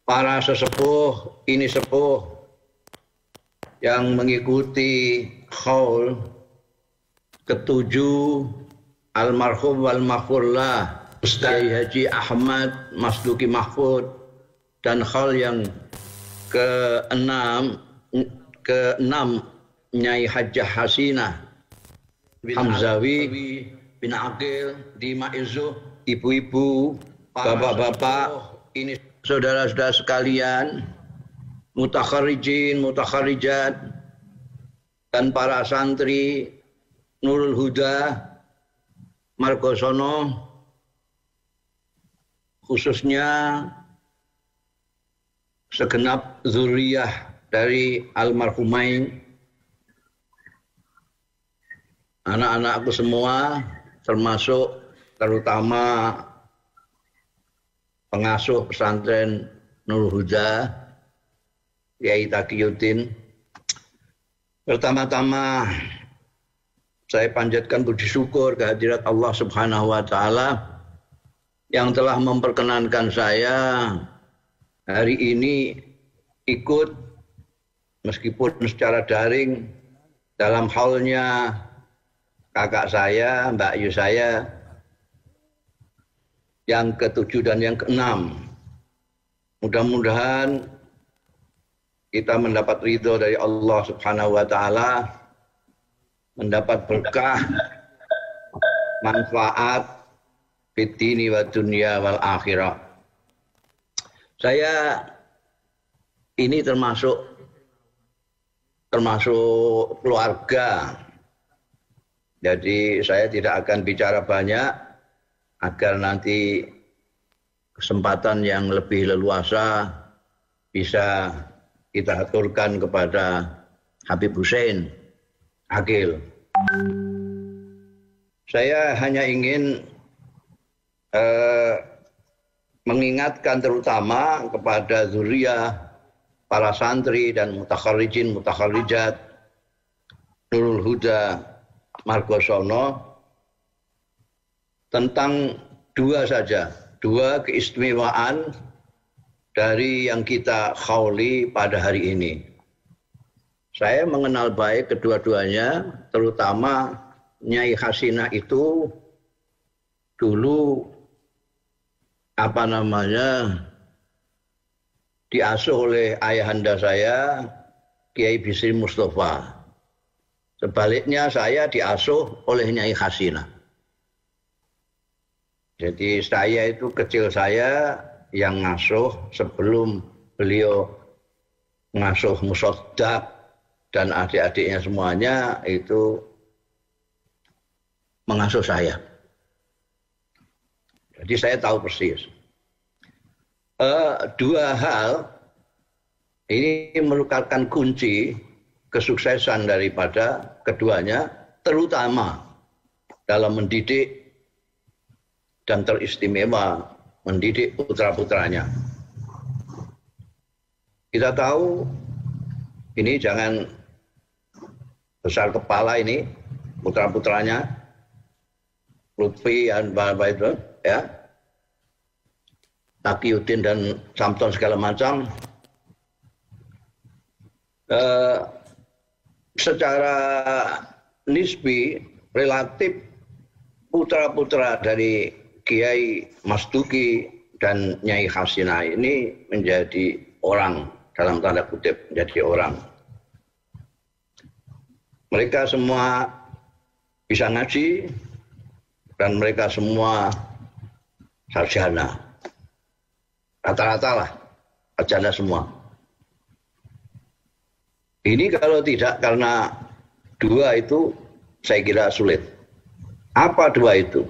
para sesepuh ini sepuh yang mengikuti haul ketujuh almarhum wal maghfurlah Ustaz Haji Ahmad Masduki Mahfud, dan haul yang keenam Nyai Hajjah Hasinah Hamzawi bin Aqil di Maizuh, ibu-ibu, bapak-bapak, ini saudara-saudara sekalian, mutakharijin, mutakharijat, dan para santri Nurul Huda Margosono, khususnya segenap zuriyah dari almarhumain, anak-anakku semua, termasuk terutama pengasuh pesantren Nurul Huda, Kiai Taqiyuddin. Pertama-tama saya panjatkan puji syukur kehadirat Allah Subhanahu wa taala yang telah memperkenankan saya hari ini ikut meskipun secara daring dalam haulnya kakak saya, Mbak Ayu saya, yang ke-7 dan yang ke-6. Mudah-mudahan kita mendapat ridho dari Allah Subhanahu wa taala, mendapat berkah, manfaat fid dini wa dunya wal akhirah. Saya ini termasuk keluarga. Jadi saya tidak akan bicara banyak agar nanti kesempatan yang lebih leluasa bisa kita aturkan kepada Habib Hussein Aqil. Saya hanya ingin mengingatkan terutama kepada zuriyah, para santri dan mutakharijin, mutakharijat Nurul Huda Margosono tentang dua keistimewaan dari yang kita khauli pada hari ini. Saya mengenal baik kedua-duanya, terutama Nyai Hasinah itu dulu diasuh oleh ayahanda saya, Kiai Bisri Mustafa. Sebaliknya saya diasuh oleh Nyai Hasinah. Jadi saya itu kecil saya yang ngasuh sebelum beliau ngasuh Musaddaq dan adik-adiknya semuanya itu mengasuh saya. Jadi saya tahu persis. Dua hal ini merupakan kunci kesuksesan daripada keduanya, terutama dalam mendidik dan teristimewa mendidik putra-putranya. Kita tahu ini jangan besar kepala ini putra-putranya, Lutfi dan Bapak itu, ya, Taqiyuddin dan Samton segala macam. Secara nisbi relatif putra-putra dari Kiai Masduki dan Nyai Hasinah ini menjadi orang, dalam tanda kutip menjadi orang. Mereka semua bisa ngaji dan mereka semua sarjana. Rata-rata lah sarjana semua. Ini kalau tidak karena dua itu saya kira sulit. Apa dua itu?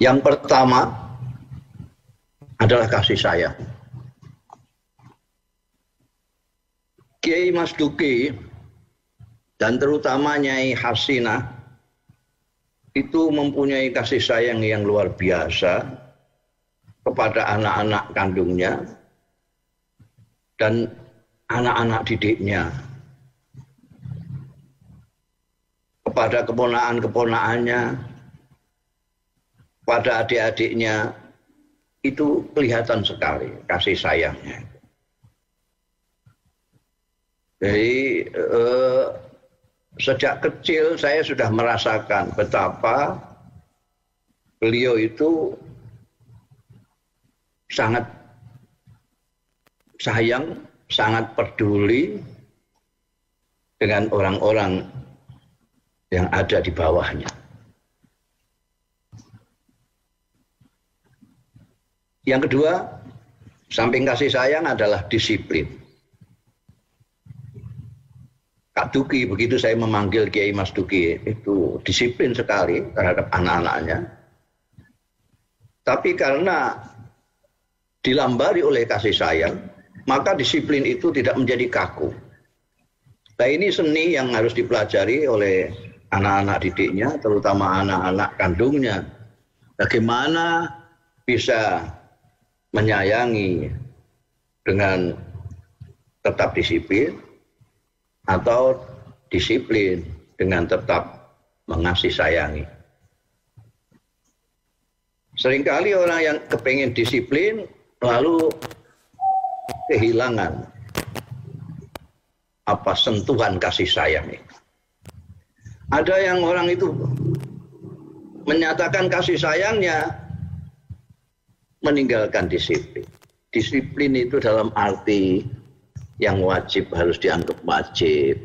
Yang pertama adalah kasih sayang. Kiai Masduki dan terutama Nyai Hasinah itu mempunyai kasih sayang yang luar biasa kepada anak-anak kandungnya dan anak-anak didiknya, kepada keponakan-keponakannya, pada adik-adiknya, itu kelihatan sekali kasih sayangnya. Jadi sejak kecil saya sudah merasakan betapa beliau itu sangat sayang, sangat peduli dengan orang-orang yang ada di bawahnya. Yang kedua, samping kasih sayang adalah disiplin. Kak Duki, begitu saya memanggil Kiai Mas Duki, itu disiplin sekali terhadap anak-anaknya. Tapi karena dilambari oleh kasih sayang, maka disiplin itu tidak menjadi kaku. Nah, ini seni yang harus dipelajari oleh anak-anak didiknya, terutama anak-anak kandungnya. Bagaimana bisa menyayangi dengan tetap disiplin atau disiplin dengan tetap mengasihi sayangi. Seringkali orang yang kepengen disiplin lalu kehilangan sentuhan kasih sayang itu. Ada yang orang itu menyatakan kasih sayangnya meninggalkan disiplin. Disiplin itu dalam arti yang wajib harus dianggap wajib,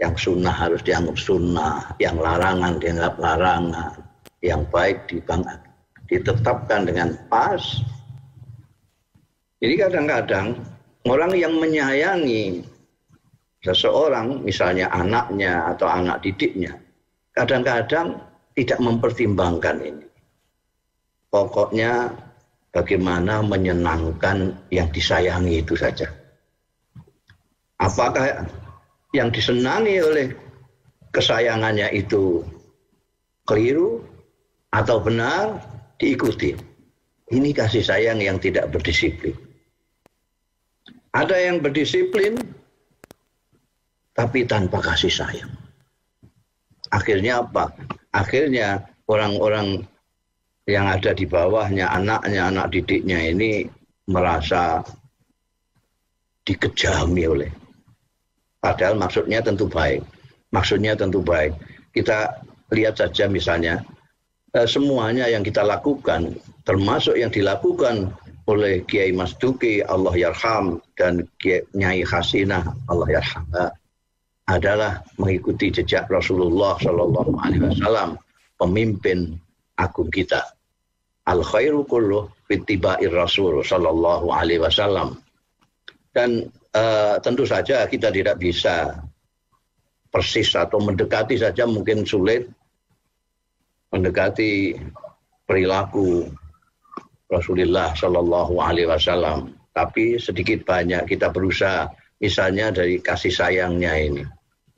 yang sunnah harus dianggap sunnah, yang larangan dianggap larangan, yang baik ditetapkan dengan pas. Jadi kadang-kadang orang yang menyayangi seseorang, misalnya anaknya atau anak didiknya, kadang-kadang tidak mempertimbangkan ini. Pokoknya bagaimana menyenangkan yang disayangi itu saja. Apakah yang disenangi oleh kesayangannya itu keliru atau benar, diikuti. Ini kasih sayang yang tidak berdisiplin. Ada yang berdisiplin tapi tanpa kasih sayang. Akhirnya apa? Akhirnya orang-orang yang ada di bawahnya, anaknya, anak didiknya ini merasa dikejami oleh. Padahal maksudnya tentu baik. Maksudnya tentu baik. Kita lihat saja misalnya, semuanya yang kita lakukan, termasuk yang dilakukan oleh Kiai Mas Duki, Allah Yarham, dan Nyai Hasinah, Allah Yarham, adalah mengikuti jejak Rasulullah Shallallahu Alaihi Wasallam, pemimpin agung kita. Al khairu kulluh fittibair Rasul Shallallahu Alaihi Wasallam. Dan tentu saja kita tidak bisa persis atau mendekati saja, mungkin sulit mendekati perilaku Rasulullah Shallallahu Alaihi Wasallam. Tapi sedikit banyak kita berusaha, misalnya dari kasih sayangnya ini.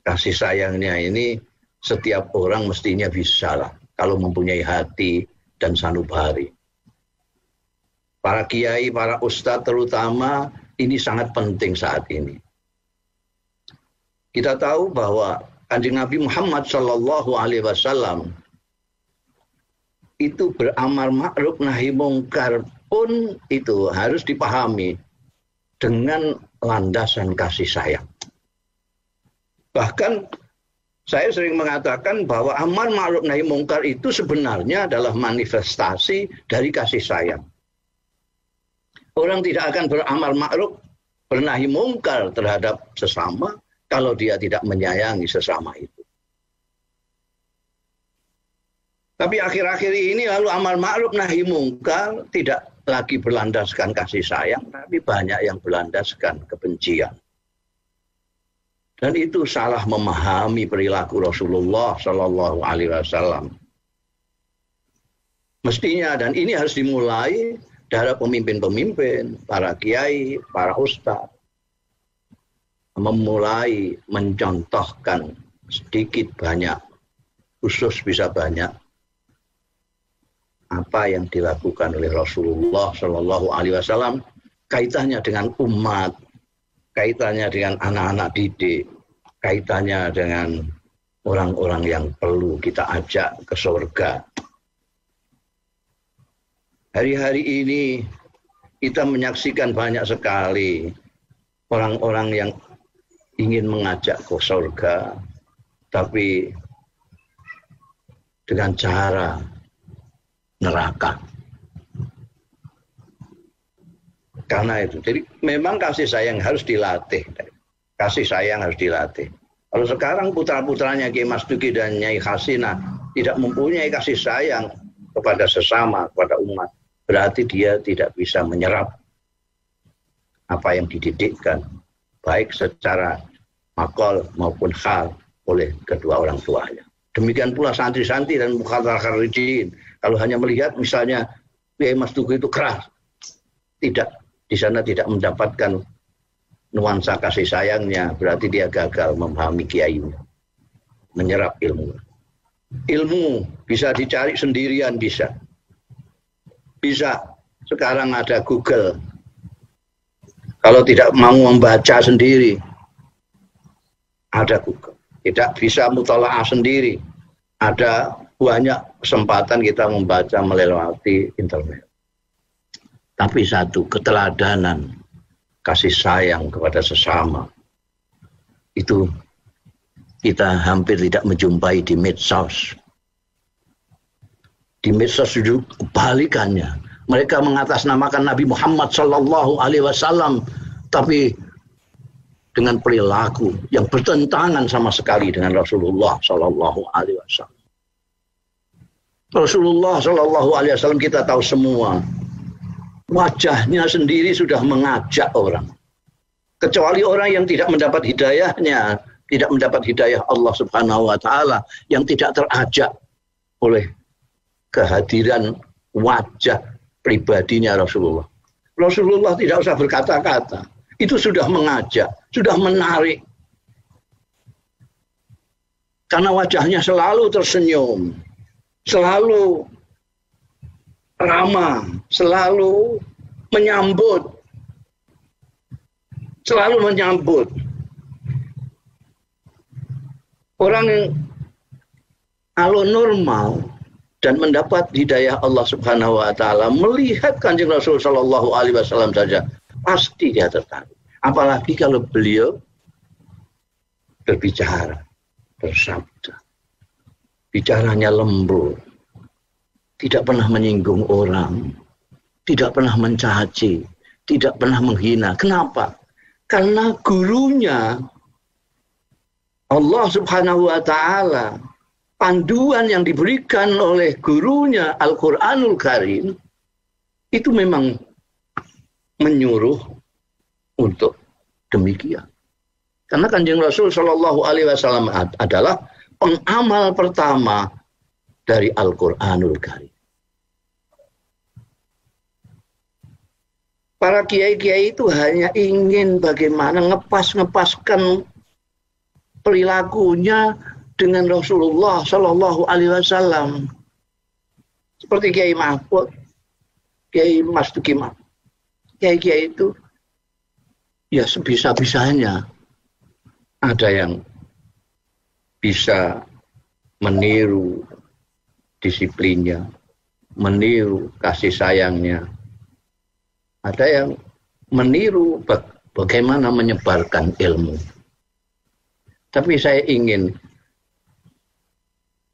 Kasih sayangnya ini setiap orang mestinya bisa lah, kalau mempunyai hati dan sanubari. Para kiai, para ustadz terutama, ini sangat penting saat ini. Kita tahu bahwa Kanjeng Nabi Muhammad Shallallahu Alaihi Wasallam itu beramar ma'ruf nahi mungkar pun itu harus dipahami dengan landasan kasih sayang. Bahkan saya sering mengatakan bahwa amar ma'ruf nahi mungkar itu sebenarnya adalah manifestasi dari kasih sayang. Orang tidak akan beramal ma'ruf, bernahi mungkar terhadap sesama kalau dia tidak menyayangi sesama itu. Tapi akhir-akhir ini lalu amal ma'ruf nahi mungkar tidak lagi berlandaskan kasih sayang, tapi banyak yang berlandaskan kebencian. Dan itu salah memahami perilaku Rasulullah Shallallahu Alaihi Wasallam. Mestinya, dan ini harus dimulai dari pemimpin-pemimpin, para kiai, para ustadz, memulai mencontohkan sedikit banyak, khusus bisa banyak, apa yang dilakukan oleh Rasulullah Shallallahu Alaihi Wasallam, kaitannya dengan umat, kaitannya dengan anak-anak didik, kaitannya dengan orang-orang yang perlu kita ajak ke surga. Hari-hari ini kita menyaksikan banyak sekali orang-orang yang ingin mengajak ke surga, tapi dengan cara neraka. Karena itu, jadi memang kasih sayang harus dilatih. Kasih sayang harus dilatih. Kalau sekarang putra-putranya Kiai Mas Duki dan Nyai Hasina tidak mempunyai kasih sayang kepada sesama, kepada umat, berarti dia tidak bisa menyerap apa yang dididikkan, baik secara makol maupun hal oleh kedua orang tuanya. Demikian pula santri-santri dan mukhatar kharijin. Kalau hanya melihat misalnya Kiai Mas Duki itu keras, tidak, di sana tidak mendapatkan nuansa kasih sayangnya, berarti dia gagal memahami kiainya, menyerap ilmu. Ilmu bisa dicari sendirian, bisa. Sekarang ada Google. Kalau tidak mau membaca sendiri, ada Google. Tidak bisa mutalaah sendiri, ada banyak kesempatan kita membaca melewati internet. Tapi satu, keteladanan, kasih sayang kepada sesama, itu kita hampir tidak menjumpai di medsos. Di medsos itu kebalikannya. Mereka mengatasnamakan Nabi Muhammad Sallallahu Alaihi Wasallam, tapi dengan perilaku yang bertentangan sama sekali dengan Rasulullah Sallallahu Alaihi Wasallam. Rasulullah Sallallahu Alaihi Wasallam kita tahu semua, wajahnya sendiri sudah mengajak orang. Kecuali orang yang tidak mendapat hidayahnya, tidak mendapat hidayah Allah Subhanahu wa Ta'ala, yang tidak terajak oleh kehadiran wajah pribadinya Rasulullah. Rasulullah tidak usah berkata-kata, itu sudah mengajak, sudah menarik. Karena wajahnya selalu tersenyum, selalu ramah, selalu menyambut. Orang yang kalau normal dan mendapat hidayah Allah Subhanahu wa Ta'ala, melihat Kanjeng Rasul Sallallahu Alaihi Wasallam saja, pasti dia tertarik. Apalagi kalau beliau berbicara, bersabda, bicaranya lembut, tidak pernah menyinggung orang, tidak pernah mencaci, tidak pernah menghina. Kenapa? Karena gurunya Allah Subhanahu wa Ta'ala, panduan yang diberikan oleh gurunya Al-Qur'anul Karim itu memang menyuruh untuk demikian. Karena Kanjeng Rasul Shallallahu Alaihi Wasallam adalah pengamal pertama dari Al-Qur'anul Karim. Para kiai-kiai itu hanya ingin bagaimana ngepaskan perilakunya dengan Rasulullah Shallallahu Alaihi Wasallam. Seperti Kiai Mahfud, Kiai Mas Duki, kiai-kiai itu ya sebisa-bisanya. Ada yang bisa meniru disiplinnya, meniru kasih sayangnya. Ada yang meniru bagaimana menyebarkan ilmu. Tapi saya ingin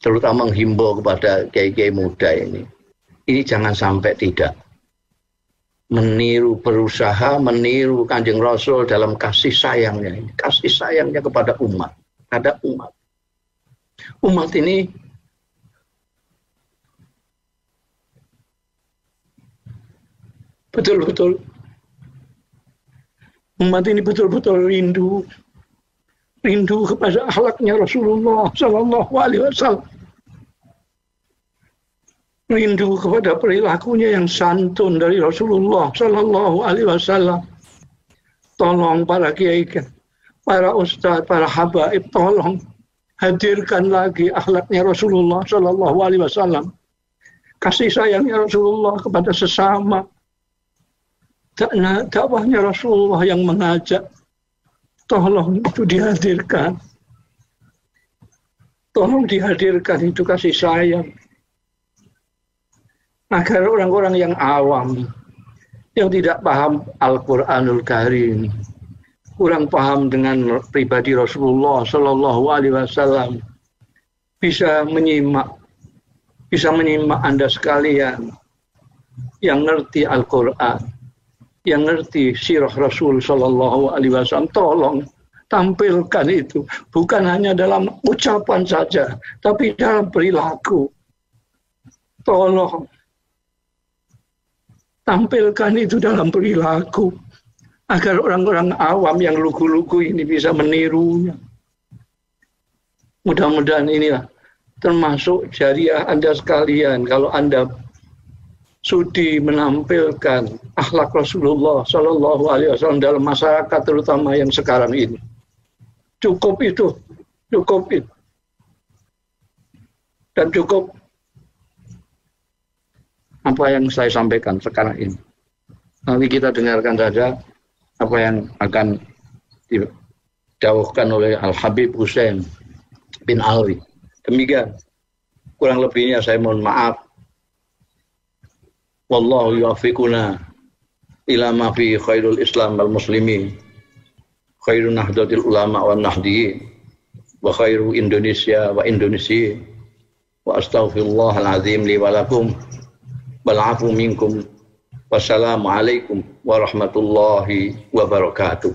terutama menghimbau kepada kiai-kiai muda ini jangan sampai tidak berusaha meniru Kanjeng Rasul dalam kasih sayangnya. Kasih sayangnya kepada umat. Ada umat. Umat ini betul-betul rindu kepada akhlaknya Rasulullah Sallallahu Alaihi Wasallam, rindu kepada perilakunya yang santun dari Rasulullah Sallallahu Alaihi Wasallam. Tolong para kiai, para ustadz, para habaib, tolong hadirkan lagi akhlaknya Rasulullah Sallallahu Alaihi Wasallam, kasih sayangnya Rasulullah kepada sesama. Dakwahnya Rasulullah yang mengajak, tolong itu dihadirkan. Tolong dihadirkan itu kasih sayang. agar orang-orang yang awam, yang tidak paham Al-Quranul Karim, kurang paham dengan pribadi Rasulullah Shallallahu Alaihi Wasallam, bisa menyimak Anda sekalian yang ngerti Al-Quran, yang ngerti sirah Rasul Shallallahu Alaihi Wasallam. Tolong tampilkan itu, bukan hanya dalam ucapan saja, tapi dalam perilaku. Tolong tampilkan itu dalam perilaku, agar orang-orang awam yang lugu-lugu ini bisa menirunya. Mudah-mudahan inilah termasuk jariah Anda sekalian, kalau Anda sudi menampilkan akhlak Rasulullah Shallallahu Alaihi Wasallam dalam masyarakat, terutama yang sekarang ini. Cukup itu. Dan cukup apa yang saya sampaikan sekarang ini. Nanti kita dengarkan saja apa yang akan dijauhkan oleh Al-Habib Hussein bin Alwi. Demikian. Kurang lebihnya saya mohon maaf. Wallahu yuwaffiquna ila ma fi khairul Islam wal muslimin. Khairun nahdlatil ulama wan nahdiyin. Wa khairu Indonesia wa Indonesia. Wa astaghfirullahal azim li wa lakum. Wal afu minkum. Wassalamualaikum warahmatullahi wabarakatuh.